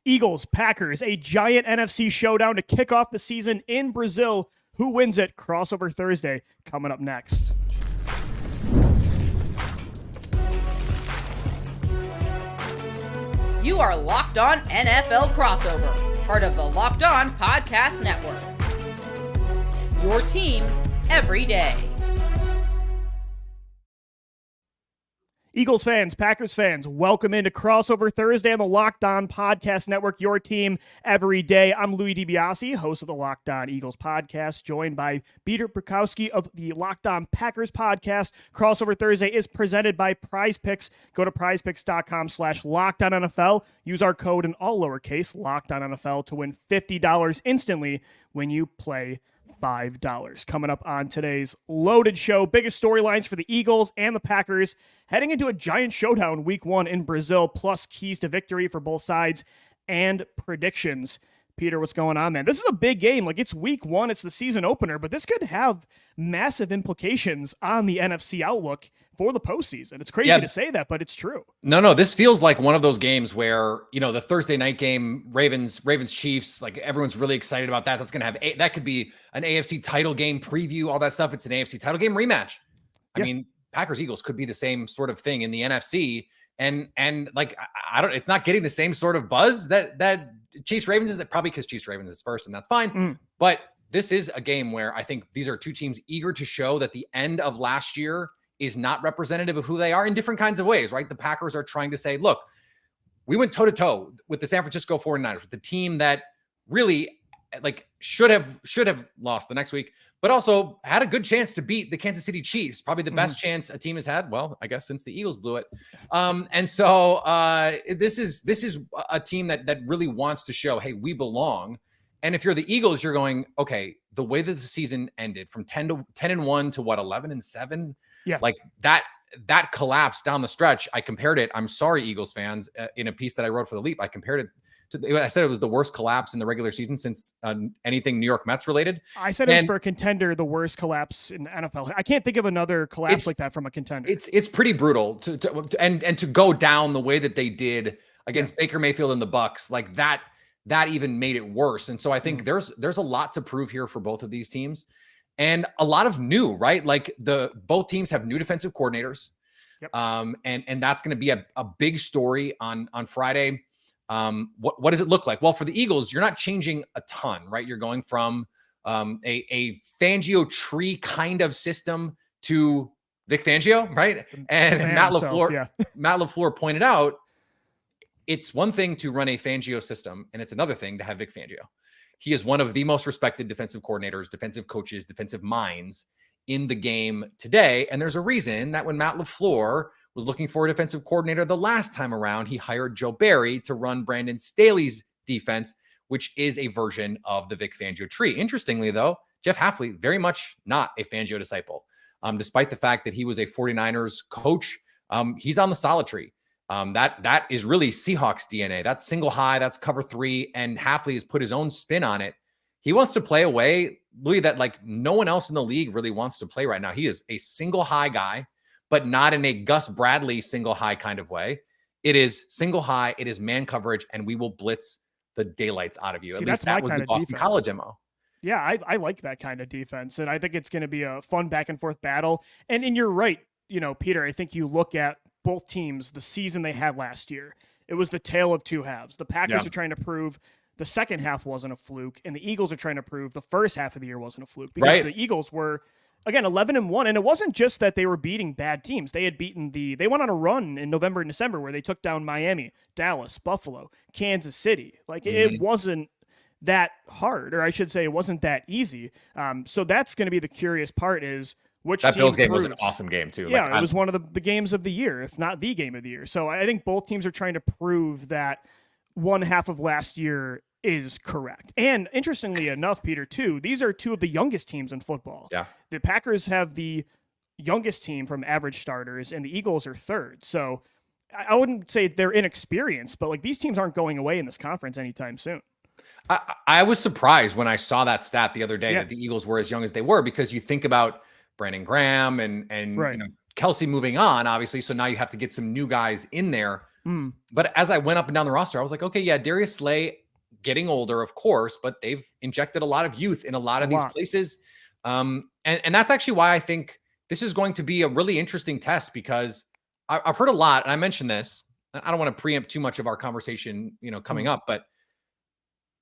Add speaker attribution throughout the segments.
Speaker 1: Eagles, Packers, a giant NFC showdown to kick off the season in Brazil. Who wins it? Crossover Thursday coming up next.
Speaker 2: You are Locked On NFL Crossover, part of the Locked On Podcast Network. Your team every day.
Speaker 1: Eagles fans, Packers fans, welcome into Crossover Thursday on the Locked On Podcast Network, your team every day. I'm Louie DiBiase, host of the Locked On Eagles podcast, joined by Peter Bukowski of the Locked On Packers podcast. Crossover Thursday is presented by PrizePicks. Go to prizepicks.com/LockedOnNFL. Use our code in all lowercase, LockedOnNFL, to win $50 instantly when you play $5. Coming up on today's loaded show, biggest storylines for the Eagles and the Packers heading into a giant showdown week 1 in Brazil, plus keys to victory for both sides and predictions. Peter, what's going on, man? This is a big game. Like, it's week 1, it's the season opener, but this could have massive implications on the NFC outlook for the postseason. It's crazy to say that, but it's true.
Speaker 3: No, this feels like one of those games where, you know, the Thursday night game, Ravens Chiefs, like everyone's really excited about that. That's going to have that could be an AFC title game preview, all that stuff. It's an AFC title game rematch. I mean, Packers Eagles could be the same sort of thing in the NFC, and like I don't, it's not getting the same sort of buzz that Chiefs Ravens is, probably because Chiefs Ravens is first, and that's fine. But this is a game where I think these are two teams eager to show that the end of last year is not representative of who they are in different kinds of ways, right? The Packers are trying to say, look, we went toe-to-toe with the San Francisco 49ers, with the team that really like should have lost the next week, but also had a good chance to beat the Kansas City Chiefs, probably the best chance a team has had, well, I guess since the Eagles blew it. And so this is a team that really wants to show, hey, we belong. And if you're the Eagles, you're going, okay, the way that the season ended from 10-1 to what, 11-7, like that collapse down the stretch. I compared it. I'm sorry, Eagles fans, in a piece that I wrote for The Leap, I compared it to, I said it was the worst collapse in the regular season since anything New York Mets related.
Speaker 1: I said it was for a contender, the worst collapse in NFL. I can't think of another collapse like that from a contender.
Speaker 3: It's pretty brutal to go down the way that they did against Baker Mayfield and the Bucks, like that even made it worse. And so I think there's a lot to prove here for both of these teams. And a lot of new, right? Like both teams have new defensive coordinators. And that's going to be a big story on Friday. What does it look like? Well, for the Eagles, you're not changing a ton, right? You're going from a Fangio tree kind of system to Vic Fangio, right? And Matt LaFleur pointed out, it's one thing to run a Fangio system, and it's another thing to have Vic Fangio. He is one of the most respected defensive coordinators, defensive coaches, defensive minds in the game today. And there's a reason that when Matt LaFleur was looking for a defensive coordinator the last time around, he hired Joe Barry to run Brandon Staley's defense, which is a version of the Vic Fangio tree. Interestingly, though, Jeff Hafley, very much not a Fangio disciple. Despite the fact that he was a 49ers coach, he's on the solid tree. That is really Seahawks DNA. That's single high, that's cover 3, and Hafley has put his own spin on it. He wants to play a way, Louis, that like no one else in the league really wants to play right now. He is a single high guy, but not in a Gus Bradley single high kind of way. It is single high, it is man coverage, and we will blitz the daylights out of you. At least that was the Boston College MO.
Speaker 1: Yeah, I like that kind of defense, and I think it's going to be a fun back and forth battle. And you're right, Peter, I think you look at both teams, the season they had last year, it was the tale of two halves. The Packers are trying to prove the second half wasn't a fluke, and the Eagles are trying to prove the first half of the year wasn't a fluke, because the Eagles were, again, 11-1, and it wasn't just that they were beating bad teams. They had they went on a run in November and December where they took down Miami, Dallas, Buffalo, Kansas City. Like, it wasn't that hard, or I should say it wasn't that easy. So that's going to be the curious part, is which
Speaker 3: that Bills game was an awesome game too.
Speaker 1: Yeah, it was one of the games of the year, if not the game of the year. So I think both teams are trying to prove that one half of last year is correct. And interestingly enough, Peter, too, these are two of the youngest teams in football.
Speaker 3: Yeah.
Speaker 1: The Packers have the youngest team from average starters, and the Eagles are third. So I wouldn't say they're inexperienced, but like, these teams aren't going away in this conference anytime soon.
Speaker 3: I was surprised when I saw that stat the other day that the Eagles were as young as they were, because you think about Brandon Graham and Kelsey moving on, obviously. So now you have to get some new guys in there. But as I went up and down the roster, I was like, okay, yeah, Darius Slay getting older, of course, but they've injected a lot of youth in a lot of these places. And that's actually why I think this is going to be a really interesting test, because I've heard a lot, and I mentioned this. I don't want to preempt too much of our conversation, coming up, but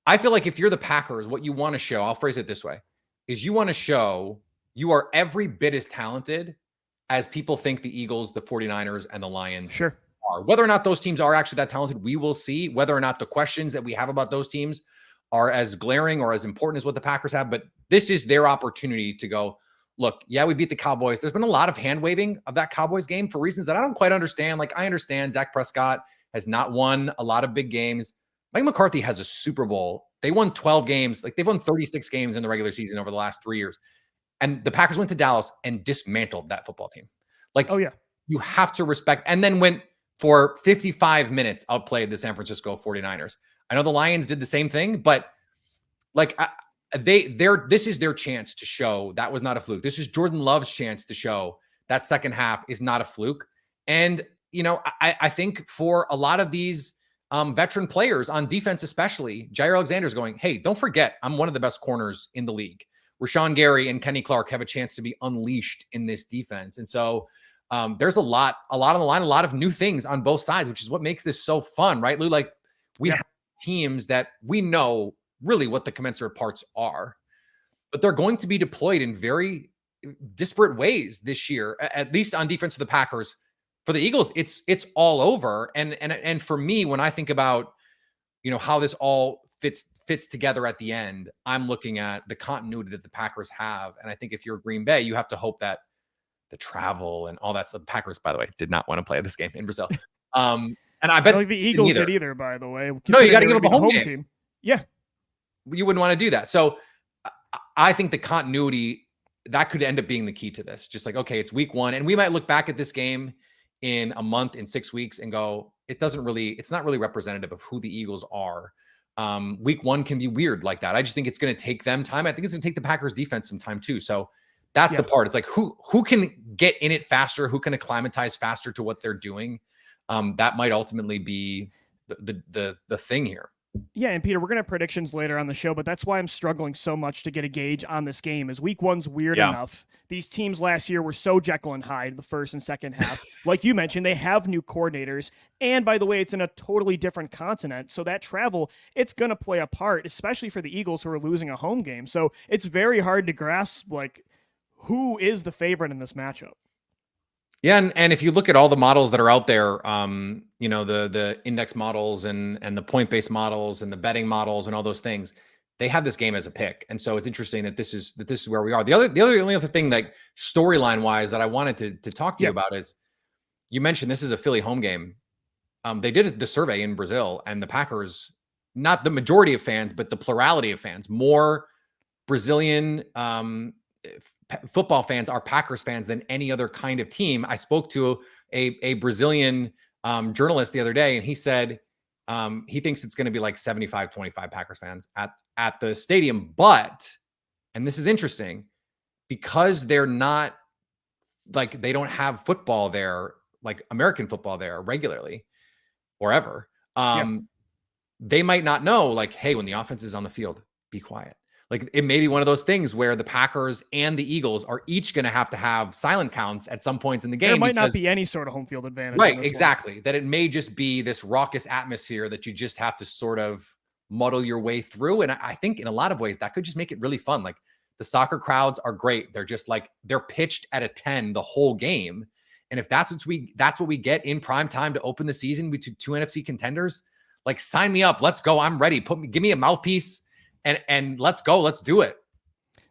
Speaker 3: I feel like if you're the Packers, what you want to show, I'll phrase it this way, is you want to show you are every bit as talented as people think the Eagles, the 49ers, and the Lions
Speaker 1: Sure.
Speaker 3: are. Whether or not those teams are actually that talented, we will see. Whether or not the questions that we have about those teams are as glaring or as important as what the Packers have. But this is their opportunity to go, look, yeah, we beat the Cowboys. There's been a lot of hand waving of that Cowboys game for reasons that I don't quite understand. Like, I understand Dak Prescott has not won a lot of big games. Mike McCarthy has a Super Bowl. They won 12 games. Like, they've won 36 games in the regular season over the last 3 years. And the Packers went to Dallas and dismantled that football team. Like,
Speaker 1: oh yeah,
Speaker 3: you have to respect, and then went for 55 minutes, outplayed the San Francisco 49ers. I know the Lions did the same thing, but like, this is their chance to show that was not a fluke. This is Jordan Love's chance to show that second half is not a fluke. And, I think for a lot of these veteran players on defense, especially, Jair Alexander's going, hey, don't forget, I'm one of the best corners in the league. Rashawn Gary and Kenny Clark have a chance to be unleashed in this defense. And so there's a lot on the line, a lot of new things on both sides, which is what makes this so fun, right, Lou? Like, we have teams that we know really what the commensurate parts are, but they're going to be deployed in very disparate ways this year, at least on defense for the Packers. For the Eagles, it's all over. And for me, when I think about, how this all fits together at the end, I'm looking at the continuity that the Packers have. And I think if you're Green Bay, you have to hope that the travel and all that stuff. The Packers, by the way, did not want to play this game in Brazil. And I bet
Speaker 1: the Eagles did either, by the way.
Speaker 3: No, you got to give up a home game.
Speaker 1: Team. Yeah.
Speaker 3: You wouldn't want to do that. So I think the continuity, that could end up being the key to this. Just like, okay, it's week 1. And we might look back at this game in a month, in 6 weeks, and go, it's not really representative of who the Eagles are. Week 1 can be weird like that. I just think it's going to take them time. I think it's going to take the Packers defense some time too. So that's the part. It's like, who can get in it faster? Who can acclimatize faster to what they're doing? That might ultimately be the thing here.
Speaker 1: Yeah, and Peter, we're going to have predictions later on the show, but that's why I'm struggling so much to get a gauge on this game, is week 1's weird enough. These teams last year were so Jekyll and Hyde the first and second half. Like you mentioned, they have new coordinators. And by the way, it's in a totally different continent. So that travel, it's going to play a part, especially for the Eagles who are losing a home game. So it's very hard to grasp, like, who is the favorite in this matchup.
Speaker 3: Yeah, and if you look at all the models that are out there, the index models and the point-based models and the betting models and all those things, they have this game as a pick. And so it's interesting that this is where we are. The only other thing, like, storyline wise, that I wanted to talk to you about is, you mentioned this is a Philly home game. They did the survey in Brazil, and the Packers, not the majority of fans, but the plurality of fans, more Brazilian football fans are Packers fans than any other kind of team. I spoke to a Brazilian journalist the other day, and he said he thinks it's going to be like 75-25 Packers fans at the stadium. But, and this is interesting, because they're not, like, they don't have football there, like American football there regularly or ever. They might not know, like, hey, when the offense is on the field, be quiet. Like, it may be one of those things where the Packers and the Eagles are each going to have silent counts at some points in the game.
Speaker 1: There might not be any sort of home field advantage.
Speaker 3: Right, exactly. That it may just be this raucous atmosphere that you just have to sort of muddle your way through. And I think in a lot of ways that could just make it really fun. Like, the soccer crowds are great. They're just like, they're pitched at a 10 the whole game. And if that's what we get in prime time to open the season with two NFC contenders, like, sign me up. Let's go. I'm ready. Give me a mouthpiece. And let's go. Let's do it.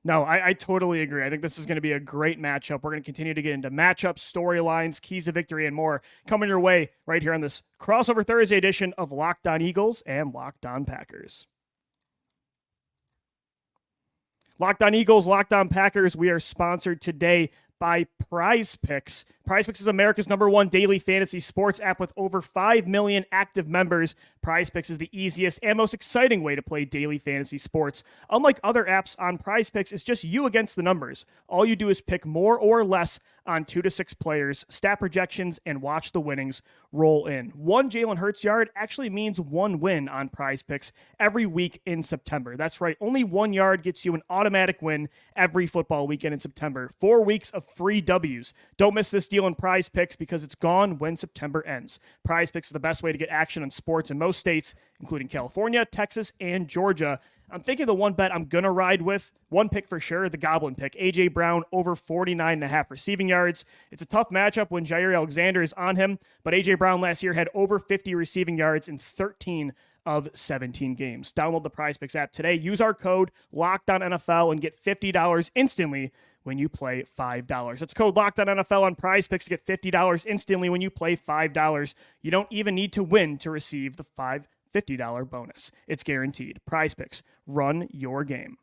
Speaker 1: No, I totally agree. I think this is going to be a great matchup. We're going to continue to get into matchups, storylines, keys to victory, and more coming your way right here on this Crossover Thursday edition of Locked On Eagles and Locked On Packers. Locked On Eagles, Locked On Packers. We are sponsored today by PrizePicks. PrizePicks is America's #1 daily fantasy sports app with over 5 million active members. PrizePicks is the easiest and most exciting way to play daily fantasy sports. Unlike other apps on PrizePicks, it's just you against the numbers. All you do is pick more or less on 2 to 6 players, stat projections, and watch the winnings roll in. One Jalen Hurts yard actually means one win on PrizePicks every week in September. That's right. Only 1 yard gets you an automatic win every football weekend in September. 4 weeks of free W's. Don't miss this deal in PrizePicks because it's gone when September ends. PrizePicks is the best way to get action on sports in most states, including California, Texas, and Georgia. I'm thinking the one bet I'm going to ride with, one pick for sure, the Goblin pick. A.J. Brown over 49.5 receiving yards. It's a tough matchup when Jair Alexander is on him, but A.J. Brown last year had over 50 receiving yards in 13 of 17 games. Download the PrizePicks app today. Use our code LOCKEDONNFL and get $50 instantly when you play $5. That's code LOCKEDONNFL on PrizePicks to get $50 instantly when you play $5. You don't even need to win to receive the $50 bonus. It's guaranteed. PrizePicks. Run your game.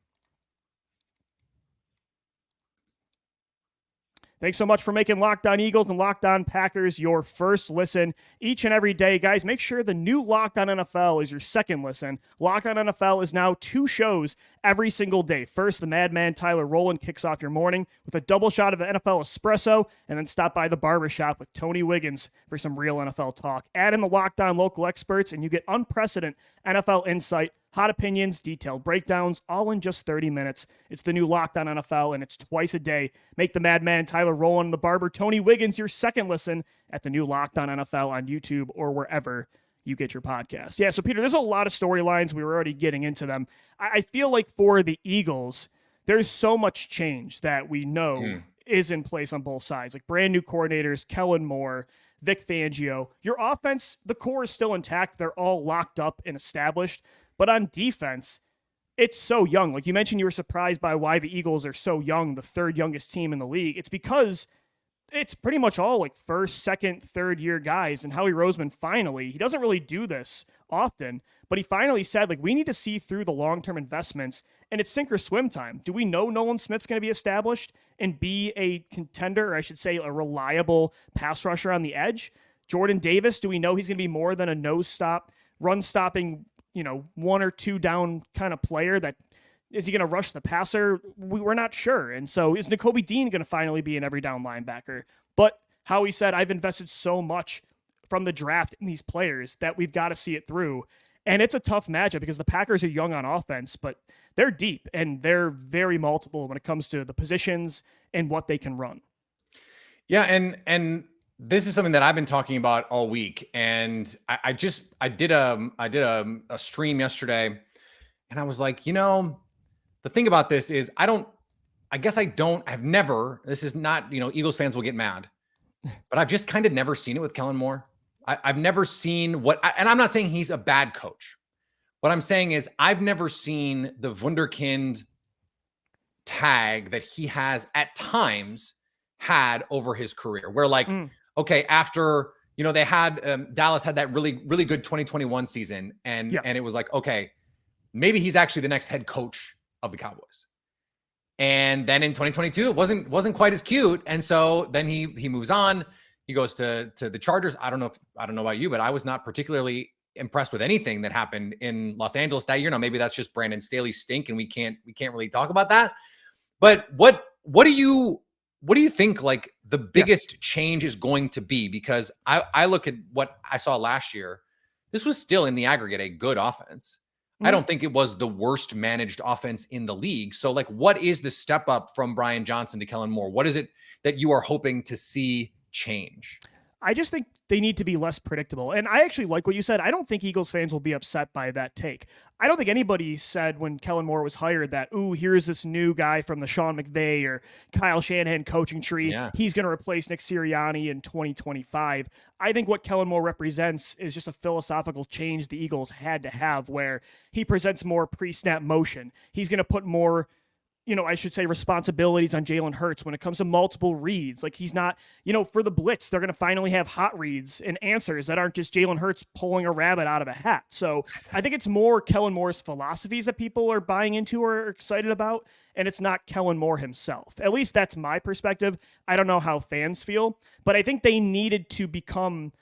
Speaker 1: Thanks so much for making Locked On Eagles and Locked On Packers your first listen each and every day. Guys, make sure the new Locked On NFL is your second listen. Locked On NFL is now 2 shows every single day. First, the madman Tyler Rowland kicks off your morning with a double shot of NFL espresso, and then stop by the barbershop with Tony Wiggins for some real NFL talk. Add in the Locked On local experts, and you get unprecedented NFL insight, hot opinions, detailed breakdowns, all in just 30 minutes. It's the new Locked On NFL, and it's twice a day. Make the madman Tyler Rowland and the barber Tony Wiggins your second listen at the new Locked On NFL on YouTube or wherever you get your podcast. Yeah, so Peter, there's a lot of storylines. We were already getting into them. I feel like for the Eagles, there's so much change that we know is in place on both sides. Like brand new coordinators, Kellen Moore, Vic Fangio. Your offense, the core is still intact. They're all locked up and established. But on defense, it's so young. Like you mentioned, you were surprised by why the Eagles are so young, the third youngest team in the league. It's because it's pretty much all like first, second, third year guys. And Howie Roseman finally, he doesn't really do this often, but he finally said, like, we need to see through the long-term investments, and it's sink or swim time. Do we know Nolan Smith's going to be established and be a contender, or I should say a reliable pass rusher on the edge? Jordan Davis, do we know he's going to be more than a nose stop, run stopping, 1 or 2 down kind of player? That is he going to rush the passer? We're not sure. And so is Nakobe Dean going to finally be an every down linebacker? But Howie said, I've invested so much from the draft in these players that we've got to see it through. And it's a tough matchup because the Packers are young on offense, but they're deep and they're very multiple when it comes to the positions and what they can run.
Speaker 3: Yeah. And this is something that I've been talking about all week. And I did a stream yesterday, and I was like, the thing about this is I've never, this is not, Eagles fans will get mad, but I've just kind of never seen it with Kellen Moore. I've never seen and I'm not saying he's a bad coach. What I'm saying is I've never seen the Wunderkind tag that he has at times had over his career, where okay, after, they had, Dallas had that really, really good 2021 season. And it was like, okay, maybe he's actually the next head coach of the Cowboys. And then in 2022, it wasn't quite as cute. And so then he moves on. He goes to the Chargers. I don't know about you, but I was not particularly impressed with anything that happened in Los Angeles that year. Now, maybe that's just Brandon Staley's stink, and we can't really talk about that. But what do you think like the biggest change is going to be? Because I look at what I saw last year. This was still in the aggregate a good offense. I don't think it was the worst managed offense in the league. So like, what is the step up from Brian Johnson to Kellen Moore? What is it that you are hoping to see change?
Speaker 1: I just think they need to be less predictable. And I actually like what you said. I don't think Eagles fans will be upset by that take. I don't think anybody said when Kellen Moore was hired that, here's this new guy from the Sean McVay or Kyle Shanahan coaching tree. Yeah. He's going to replace Nick Sirianni in 2025. I think what Kellen Moore represents is just a philosophical change the Eagles had to have, where he presents more pre-snap motion. He's going to put more, I should say, responsibilities on Jalen Hurts when it comes to multiple reads. Like he's not, for the blitz, they're going to finally have hot reads and answers that aren't just Jalen Hurts pulling a rabbit out of a hat. So I think it's more Kellen Moore's philosophies that people are buying into or are excited about, and it's not Kellen Moore himself. At least that's my perspective. I don't know how fans feel, but I think they needed to become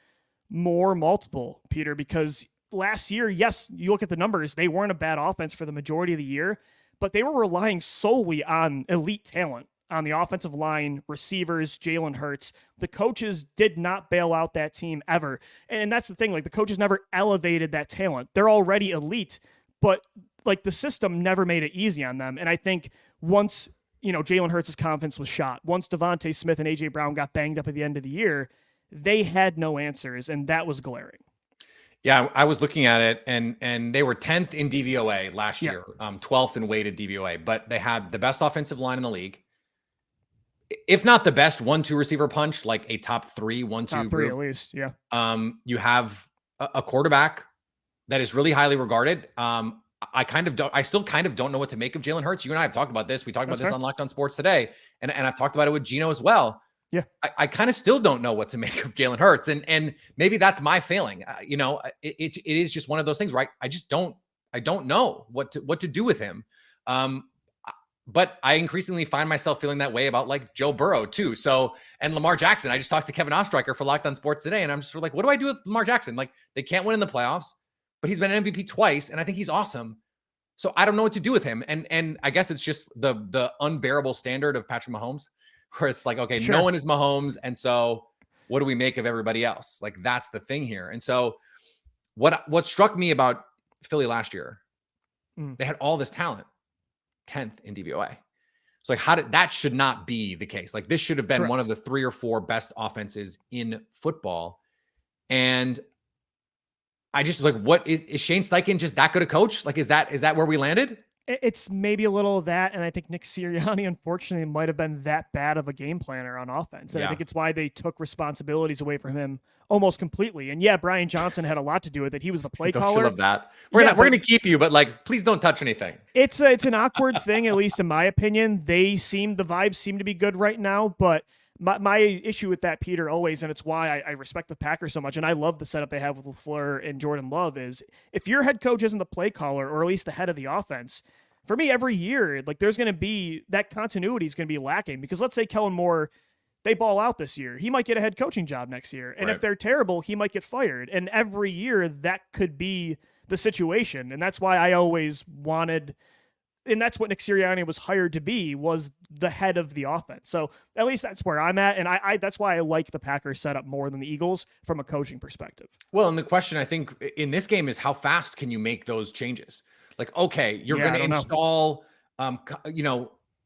Speaker 1: more multiple, Peter, because last year, yes, you look at the numbers, they weren't a bad offense for the majority of the year, but they were relying solely on elite talent on the offensive line, receivers, Jalen Hurts. The coaches did not bail out that team ever. And that's the thing, like the coaches never elevated that talent. They're already elite, but like the system never made it easy on them. And I think once, Jalen Hurts' confidence was shot, once Devontae Smith and A.J. Brown got banged up at the end of the year, they had no answers, and that was glaring.
Speaker 3: Yeah, I was looking at it, and they were 10th in DVOA last year, 12th in weighted DVOA, but they had the best offensive line in the league. If not the best 1-2 receiver punch, like a top 3, 1-2
Speaker 1: top 3
Speaker 3: group.
Speaker 1: at least, yeah.
Speaker 3: You have a quarterback that is really highly regarded. I still kind of don't know what to make of Jalen Hurts. You and I have talked about this. We talked about this on Locked On Sports today, and I've talked about it with Gino as well.
Speaker 1: Yeah,
Speaker 3: I kind of still don't know what to make of Jalen Hurts, and maybe that's my failing. It is just one of those things, right? I don't know what to do with him. But I increasingly find myself feeling that way about like Joe Burrow too. So, and Lamar Jackson. I just talked to Kevin Ostreicher for Locked On Sports today, and I'm just sort of like, what do I do with Lamar Jackson? Like, they can't win in the playoffs, but he's been an MVP twice, and I think he's awesome. So I don't know what to do with him. And I guess it's just the unbearable standard of Patrick Mahomes, where it's like, okay, no one is Mahomes, and so what do we make of everybody else? Like, that's the thing here. And so what struck me about Philly last year, they had all this talent, 10th in DVOA. So like, that should not be the case. Like, this should have been one of the 3 or 4 best offenses in football. And I just like, what is Shane Steichen just that good a coach? Like, is that where we landed?
Speaker 1: It's maybe a little of that, and I think Nick Sirianni, unfortunately, might have been that bad of a game planner on offense. And I think it's why they took responsibilities away from him almost completely. And yeah, Brian Johnson had a lot to do with it. He was the play caller.
Speaker 3: Love that. We're going to keep you, but like, please don't touch anything.
Speaker 1: It's an awkward thing, at least in my opinion. The vibes seem to be good right now, but my issue with that, Peter, always, and it's why I respect the Packers so much, and I love the setup they have with LaFleur and Jordan Love, is if your head coach isn't the play caller, or at least the head of the offense, for me, every year, like, there's going to be, that continuity is going to be lacking. Because let's say Kellen Moore, they ball out this year, he might get a head coaching job next year. And if they're terrible, he might get fired. And every year, that could be the situation. And that's why I always wanted, and that's what Nick Sirianni was hired to be, was the head of the offense. So at least that's where I'm at. And I that's why I like the Packers setup more than the Eagles from a coaching perspective.
Speaker 3: Well, and the question, I think, in this game is how fast can you make those changes? Like, okay, you're going to install,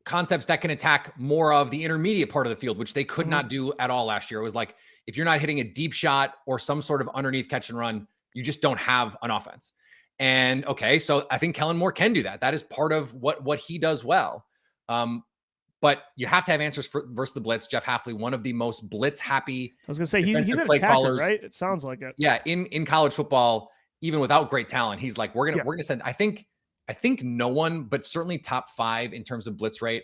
Speaker 3: concepts that can attack more of the intermediate part of the field, which they could not do at all last year. It was like, if you're not hitting a deep shot or some sort of underneath catch and run, you just don't have an offense. And okay, so I think Kellen Moore can do that. That is part of what he does well. But you have to have answers versus the blitz. Jeff Hafley, one of the most blitz happy.
Speaker 1: I was going to say, he's an attacker, right? It sounds like it.
Speaker 3: Yeah, in college football, even without great talent, he's like, we're gonna send. I think no one, but certainly top 5 in terms of blitz rate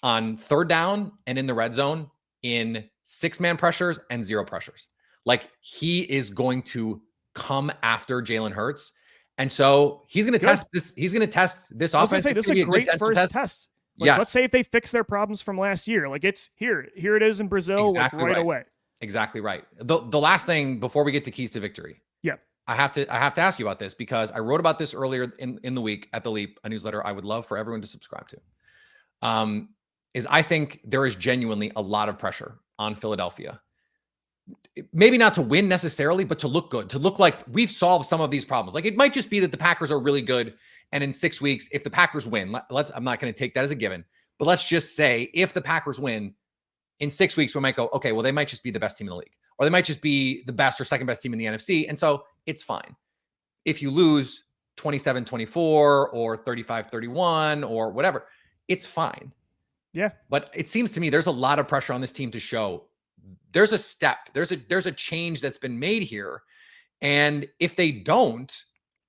Speaker 3: on third down and in the red zone in 6-man pressures and 0 pressures. Like, he is going to come after Jalen Hurts, and so he's going to test this. He's going to test this offense.
Speaker 1: This is a great first test. Like, let's say if they fix their problems from last year, like, it's here it is in Brazil,
Speaker 3: exactly
Speaker 1: right away.
Speaker 3: Exactly right. The last thing before we get to keys to victory.
Speaker 1: Yeah.
Speaker 3: I have to ask you about this, because I wrote about this earlier in the week at The Leap, a newsletter I would love for everyone to subscribe to. Is I think there is genuinely a lot of pressure on Philadelphia. Maybe not to win necessarily, but to look good, to look like we've solved some of these problems. Like, it might just be that the Packers are really good, and in 6 weeks, if the Packers win, I'm not going to take that as a given, but let's just say if the Packers win in 6 weeks, we might go, okay, well, they might just be the best team in the league, or they might just be the best or second best team in the NFC. And so it's fine. If you lose 27-24 or 35-31 or whatever, it's fine.
Speaker 1: Yeah.
Speaker 3: But it seems to me there's a lot of pressure on this team to show there's a step, there's a change that's been made here. And if they don't,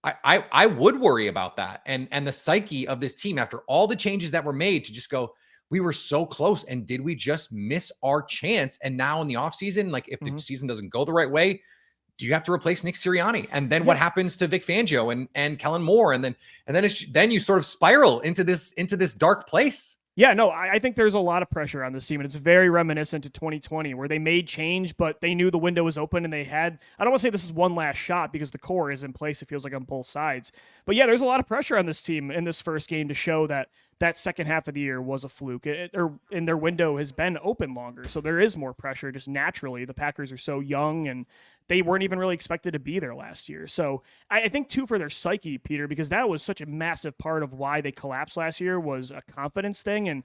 Speaker 3: I would worry about that. And the psyche of this team after all the changes that were made, to just go, we were so close, and did we just miss our chance? And now in the offseason, like, if the season doesn't go the right way, do you have to replace Nick Sirianni? And then what happens to Vic Fangio and Kellen Moore? And then you sort of spiral into this dark place.
Speaker 1: Yeah, no, I think there's a lot of pressure on this team, and it's very reminiscent to 2020, where they made change, but they knew the window was open, and they had, I don't want to say this is one last shot because the core is in place, it feels like on both sides. But yeah, there's a lot of pressure on this team in this first game to show that that second half of the year was a fluke, and their window has been open longer. So there is more pressure just naturally. The Packers are so young, and they weren't even really expected to be there last year. So I think, too, for their psyche, Peter, because that was such a massive part of why they collapsed last year was a confidence thing. And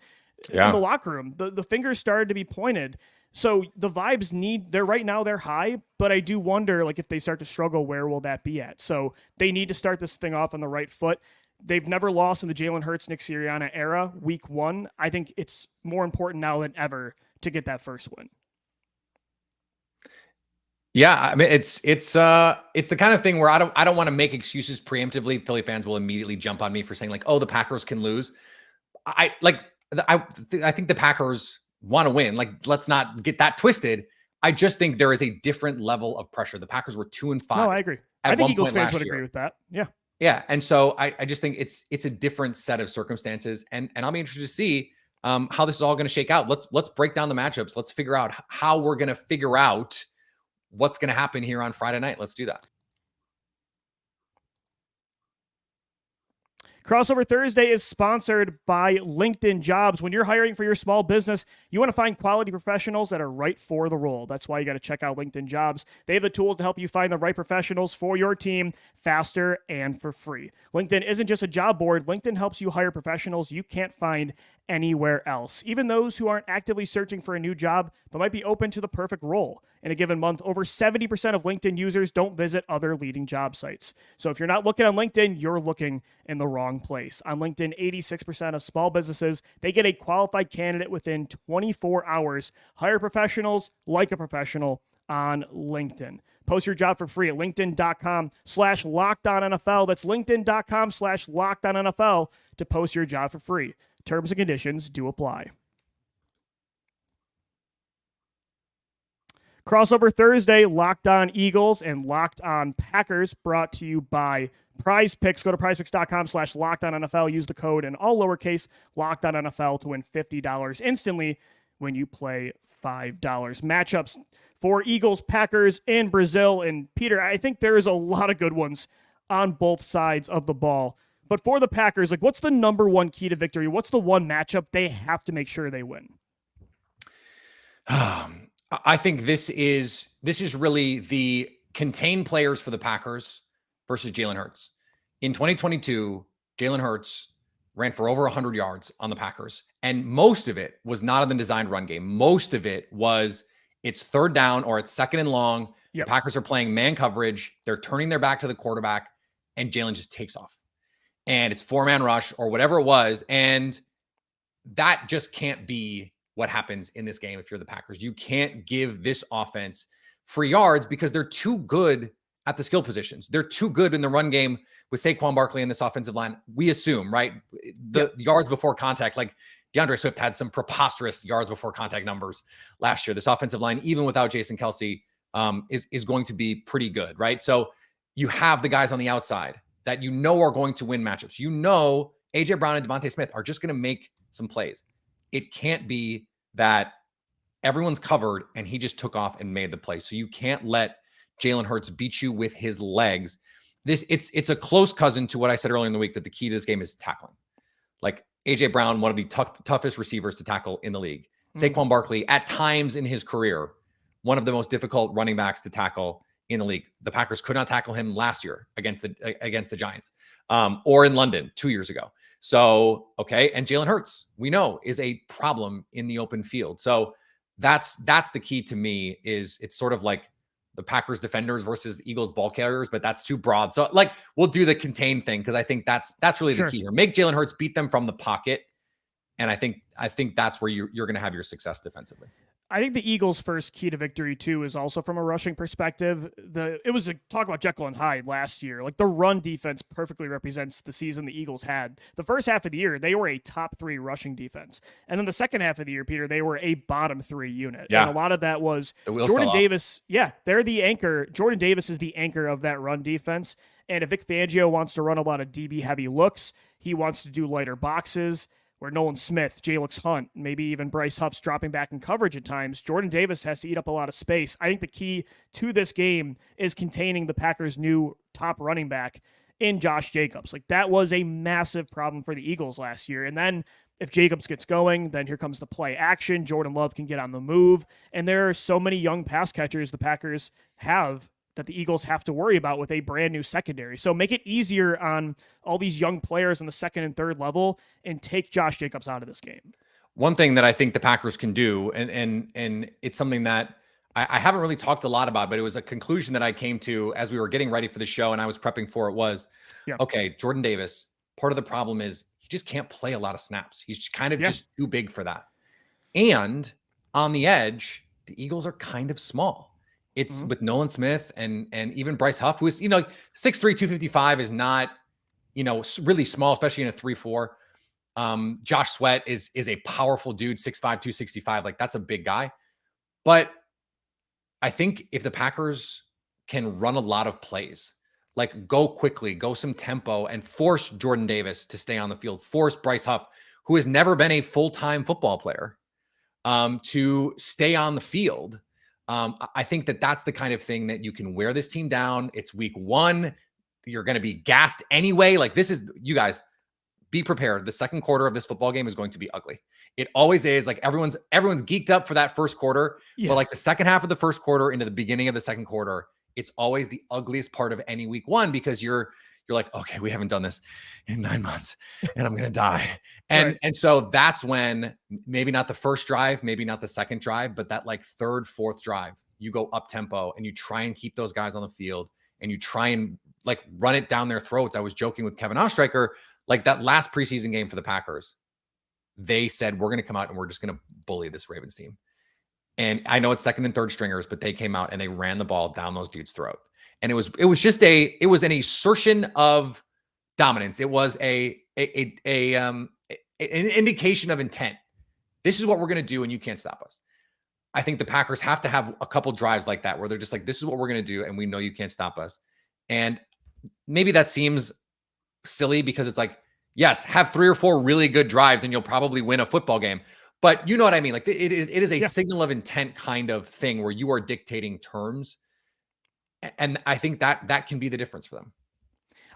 Speaker 1: in the locker room, the fingers started to be pointed. So the vibes they're right now, they're high, but I do wonder, like, if they start to struggle, where will that be at? So they need to start this thing off on the right foot. They've never lost in the Jalen Hurts, Nick Sirianni era, week one. I think it's more important now than ever to get that first win.
Speaker 3: Yeah, I mean it's the kind of thing where I don't want to make excuses preemptively. Philly fans will immediately jump on me for saying like, "Oh, the Packers can lose." I think the Packers want to win. Like, let's not get that twisted. I just think there is a different level of pressure. The Packers were 2-5.
Speaker 1: No, I agree. I think Eagles fans would agree with that. Yeah.
Speaker 3: Yeah, and so I just think it's a different set of circumstances, and I'll be interested to see how this is all going to shake out. Let's break down the matchups. Let's figure out how we're going to figure out what's going to happen here on Friday night. Let's do that.
Speaker 1: Crossover Thursday is sponsored by LinkedIn Jobs. When you're hiring for your small business, you want to find quality professionals that are right for the role. That's why you got to check out LinkedIn Jobs. They have the tools to help you find the right professionals for your team faster and for free. LinkedIn isn't just a job board. LinkedIn helps you hire professionals you can't find anywhere else, even those who aren't actively searching for a new job but might be open to the perfect role. In a given month, over 70% of LinkedIn users don't visit other leading job sites. So if you're not looking on LinkedIn, you're looking in the wrong place. On LinkedIn, 86% of small businesses, they get a qualified candidate within 24 hours. Hire professionals like a professional on LinkedIn. Post your job for free at linkedin.com/LockedOnNFL. That's linkedin.com/LockedOnNFL to post your job for free. Terms and conditions do apply. Crossover Thursday, Locked On Eagles and Locked On Packers, brought to you by PrizePicks. Go to prizepicks.com/LockedOnNFL. Use the code in all lowercase LockedOnNFL to win $50 instantly when you play $5. Matchups for Eagles, Packers, and Brazil. And Peter, I think there is a lot of good ones on both sides of the ball. But for the Packers, like, what's the number one key to victory? What's the one matchup they have to make sure they win?
Speaker 3: I think this is really the contained players for the Packers versus Jalen Hurts. In 2022, Jalen Hurts ran for over 100 yards on the Packers, and most of it was not in the designed run game. Most of it was it's third down or it's second and long. Yep. The Packers are playing man coverage. They're turning their back to the quarterback, and Jalen just takes off. And it's four-man rush or whatever it was, and that just can't be what happens in this game if you're the Packers. You can't give this offense free yards because they're too good at the skill positions. They're too good in the run game with Saquon Barkley in this offensive line. We assume, right? The yards before contact, like DeAndre Swift had some preposterous yards before contact numbers last year. This offensive line, even without Jason Kelce, is going to be pretty good, right? So you have the guys on the outside that you know are going to win matchups. You know A.J. Brown and Devontae Smith are just going to make some plays. It can't be that everyone's covered and he just took off and made the play. So you can't let Jalen Hurts beat you with his legs. It's a close cousin to what I said earlier in the week, that the key to this game is tackling. Like A.J. Brown, one of the toughest receivers to tackle in the league. Saquon Barkley, at times in his career, one of the most difficult running backs to tackle in the league. The Packers could not tackle him last year against the Giants, or in London 2 years ago. So, okay. And Jalen Hurts, we know, is a problem in the open field. So that's the key to me. Is it's sort of like the Packers defenders versus Eagles ball carriers, but that's too broad. So like, we'll do the contain thing, because I think that's really the key here. Make Jalen Hurts beat them from the pocket. And I think that's where you're going to have your success defensively.
Speaker 1: I think the Eagles' first key to victory, too, is also from a rushing perspective. It was a talk about Jekyll and Hyde last year. Like, the run defense perfectly represents the season the Eagles had. The first half of the year, they were a top 3 rushing defense. And then the second half of the year, Peter, they were a bottom 3 unit. Yeah. And a lot of that was Jordan Davis. Yeah, they're the anchor. Jordan Davis is the anchor of that run defense. And if Vic Fangio wants to run a lot of DB-heavy looks, he wants to do lighter boxes. where Nolan Smith, Jalix Hunt, maybe even Bryce Huff's dropping back in coverage at times, Jordan Davis has to eat up a lot of space. I think the key to this game is containing the Packers' new top running back in Josh Jacobs. Like, that was a massive problem for the Eagles last year. And then if Jacobs gets going, then here comes the play action. Jordan Love can get on the move. And there are so many young pass catchers the Packers have that the Eagles have to worry about with a brand new secondary. So make it easier on all these young players on the second and third level and take Josh Jacobs out of this game.
Speaker 3: One thing that I think the Packers can do, and it's something that I haven't really talked a lot about, but it was a conclusion that I came to as we were getting ready for the show and I was prepping for it was, okay, Jordan Davis, part of the problem is he just can't play a lot of snaps. He's kind of just too big for that. And on the edge, the Eagles are kind of small. It's with Nolan Smith and even Bryce Huff, who is, 6'3", 255 is not, really small, especially in a 3-4. Josh Sweat is a powerful dude, 6'5", 265. Like, that's a big guy. But I think if the Packers can run a lot of plays, like go quickly, go some tempo, and force Jordan Davis to stay on the field, force Bryce Huff, who has never been a full-time football player, to stay on the field. I think that that's the kind of thing that you can wear this team down. It's week 1. You're going to be gassed anyway. Like, this is, you guys, be prepared. The second quarter of this football game is going to be ugly. It always is. Like, everyone's geeked up for that first quarter, but like the second half of the first quarter into the beginning of the second quarter, it's always the ugliest part of any week 1 because you're like, okay, we haven't done this in 9 months and I'm going to die. And so that's when maybe not the first drive, maybe not the second drive, but that like third, fourth drive, you go up tempo and you try and keep those guys on the field and you try and like run it down their throats. I was joking with Kevin Ostreicher, like that last preseason game for the Packers, they said, we're going to come out and we're just going to bully this Ravens team. And I know it's second and third stringers, but they came out and they ran the ball down those dudes' throat. And it was an assertion of dominance. It was an indication of intent. This is what we're going to do, and you can't stop us. I think the Packers have to have a couple drives like that where they're just like, this is what we're going to do, and we know you can't stop us. And maybe that seems silly because it's like, yes, have 3 or 4 really good drives, and you'll probably win a football game. But you know what I mean? Like, it is a signal of intent kind of thing where you are dictating terms. And I think that can be the difference for them.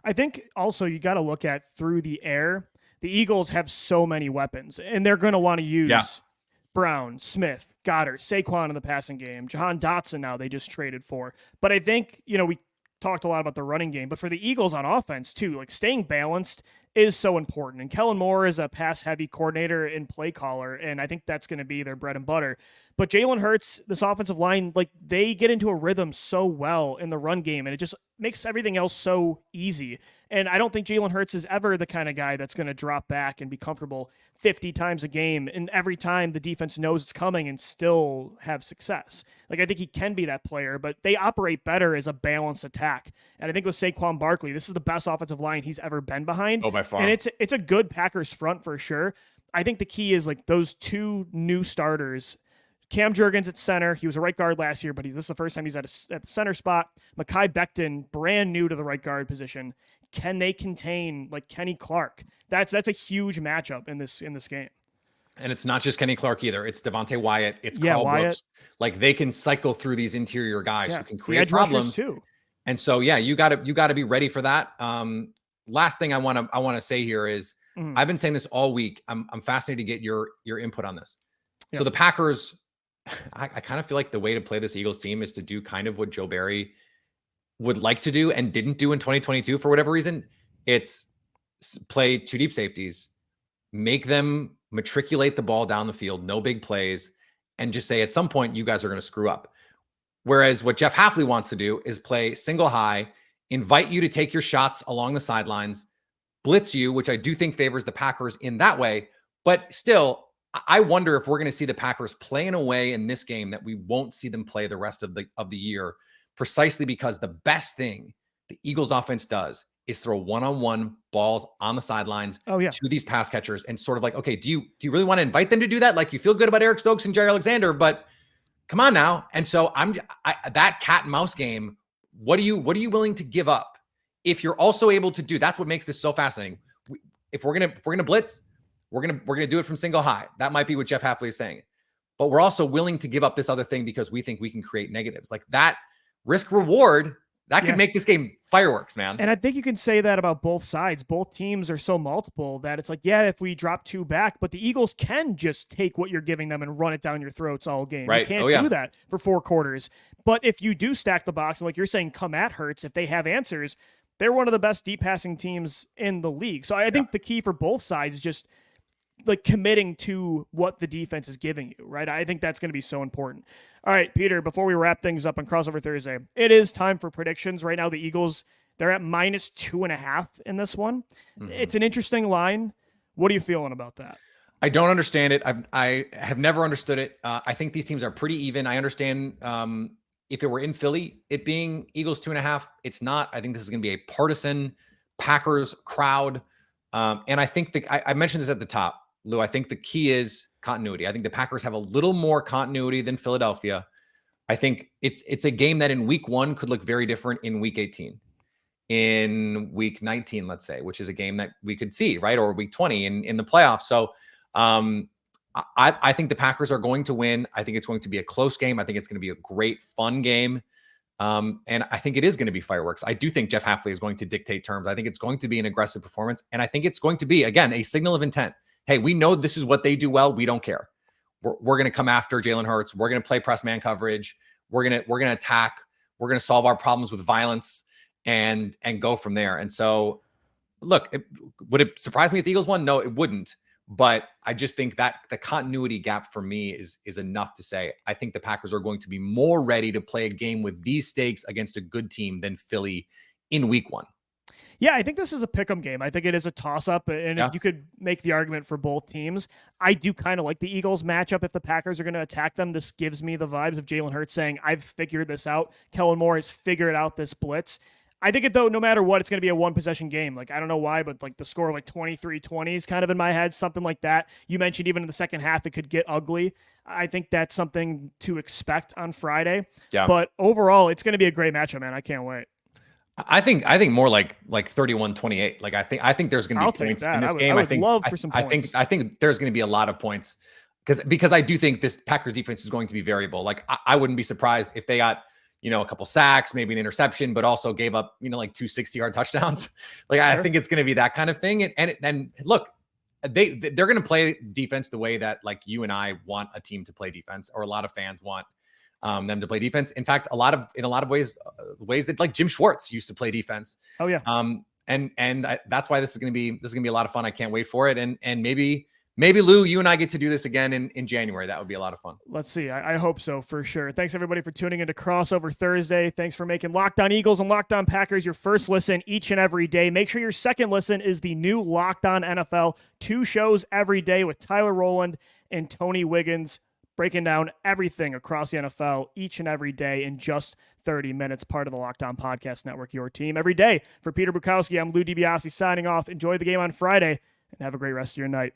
Speaker 1: I think also you got to look at through the air. The Eagles have so many weapons, and they're going to want to use Brown, Smith, Goddard, Saquon in the passing game, Jahan Dotson now they just traded for. But I think, we talked a lot about the running game, but for the Eagles on offense too, like staying balanced is so important. And Kellen Moore is a pass-heavy coordinator and play caller, and I think that's going to be their bread and butter. But Jalen Hurts, this offensive line, like they get into a rhythm so well in the run game, and it just makes everything else so easy. And I don't think Jalen Hurts is ever the kind of guy that's going to drop back and be comfortable 50 times a game, and every time the defense knows it's coming and still have success. Like, I think he can be that player, but they operate better as a balanced attack. And I think with Saquon Barkley, this is the best offensive line he's ever been behind.
Speaker 3: Oh, by far.
Speaker 1: And it's a good Packers front for sure. I think the key is like those 2 new starters. Cam Jurgens at center. He was a right guard last year, but this is the first time he's at the center spot. Mekhi Becton, brand new to the right guard position. Can they contain like Kenny Clark? That's a huge matchup in this game.
Speaker 3: And it's not just Kenny Clark either. It's Devontae Wyatt. It's Carl Brooks. Like, they can cycle through these interior guys who can create problems
Speaker 1: too.
Speaker 3: And so, you got to be ready for that. Last thing I want to say here is I've been saying this all week. I'm fascinated to get your input on this. Yeah. So the Packers, I kind of feel like the way to play this Eagles team is to do kind of what Joe Barry would like to do and didn't do in 2022 for whatever reason. It's play 2 deep safeties, make them matriculate the ball down the field, no big plays, and just say at some point you guys are going to screw up. Whereas what Jeff Hafley wants to do is play single high, invite you to take your shots along the sidelines, blitz you, which I do think favors the Packers in that way. But still, I wonder if we're going to see the Packers play in a way in this game that we won't see them play the rest of the year, precisely because the best thing the Eagles offense does is throw one-on-one balls on the sidelines to these pass catchers and sort of like, okay, do you really want to invite them to do that? Like, you feel good about Eric Stokes and Jerry Alexander, but come on now. And so that cat and mouse game, what are you willing to give up? If you're also able to do, that's what makes this so fascinating. If we're going to blitz, We're gonna do it from single high. That might be what Jeff Hafley is saying. But we're also willing to give up this other thing because we think we can create negatives. Like that risk reward, that could make this game fireworks, man.
Speaker 1: And I think you can say that about both sides. Both teams are so multiple that it's like, yeah, if we drop 2 back, but the Eagles can just take what you're giving them and run it down your throats all game.
Speaker 3: Right.
Speaker 1: You can't do that for 4 quarters. But if you do stack the box, and like you're saying, come at Hurts, if they have answers, they're one of the best deep passing teams in the league. So I think the key for both sides is just like committing to what the defense is giving you, right? I think that's going to be so important. All right, Peter, before we wrap things up on Crossover Thursday, it is time for predictions. Right now, the Eagles, they're at -2.5 in this one. It's an interesting line. What are you feeling about that?
Speaker 3: I don't understand it. I have never understood it. I think these teams are pretty even. I understand if it were in Philly, it being Eagles 2.5, it's not. I think this is going to be a partisan Packers crowd. And I think I mentioned this at the top, Lou. I think the key is continuity. I think the Packers have a little more continuity than Philadelphia. I think it's a game that in week 1 could look very different in week 18, in week 19, let's say, which is a game that we could see, right? Or week 20 in the playoffs. So I think the Packers are going to win. I think it's going to be a close game. I think it's going to be a great, fun game. And I think it is going to be fireworks. I do think Jeff Hafley is going to dictate terms. I think it's going to be an aggressive performance. And I think it's going to be, again, a signal of intent. Hey, we know this is what they do well. We don't care. We're going to come after Jalen Hurts. We're going to play press man coverage. We're going to attack. We're going to solve our problems with violence and go from there. And so, look, would it surprise me if the Eagles won? No, it wouldn't. But I just think that the continuity gap for me is enough to say I think the Packers are going to be more ready to play a game with these stakes against a good team than Philly in week 1.
Speaker 1: Yeah, I think this is a pick'em game. I think it is a toss-up, and you could make the argument for both teams. I do kind of like the Eagles matchup. If the Packers are going to attack them, this gives me the vibes of Jalen Hurts saying, I've figured this out. Kellen Moore has figured out this blitz. I think though, no matter what, it's going to be a 1-possession game. Like, I don't know why, but like the score like 23-20 is kind of in my head, something like that. You mentioned even in the second half, it could get ugly. I think that's something to expect on Friday. Yeah. But overall, it's going to be a great matchup, man. I can't wait.
Speaker 3: I think more like 31-28. Like I think there's going to be points in this game. I think there's going to be a lot of points because I do think this Packers defense is going to be variable. Like I wouldn't be surprised if they got, a couple sacks, maybe an interception, but also gave up, like 2 60-yard touchdowns. Like I think it's going to be that kind of thing. And look, they're going to play defense the way that like you and I want a team to play defense, or a lot of fans want them to play defense. In fact, in a lot of ways that like Jim Schwartz used to play defense.
Speaker 1: Oh yeah.
Speaker 3: That's why this is going to be a lot of fun. I can't wait for it. And maybe Lou, you and I get to do this again in January. That would be a lot of fun.
Speaker 1: Let's see. I hope so for sure. Thanks everybody for tuning into Crossover Thursday. Thanks for making Locked On Eagles and Locked On Packers your first listen each and every day. Make sure your second listen is the new Locked On NFL, 2 shows every day with Tyler Rowland and Tony Wiggins, breaking down everything across the NFL each and every day in just 30 minutes, part of the Locked On Podcast Network, your team every day. For Peter Bukowski, I'm Louie DiBiase signing off. Enjoy the game on Friday and have a great rest of your night.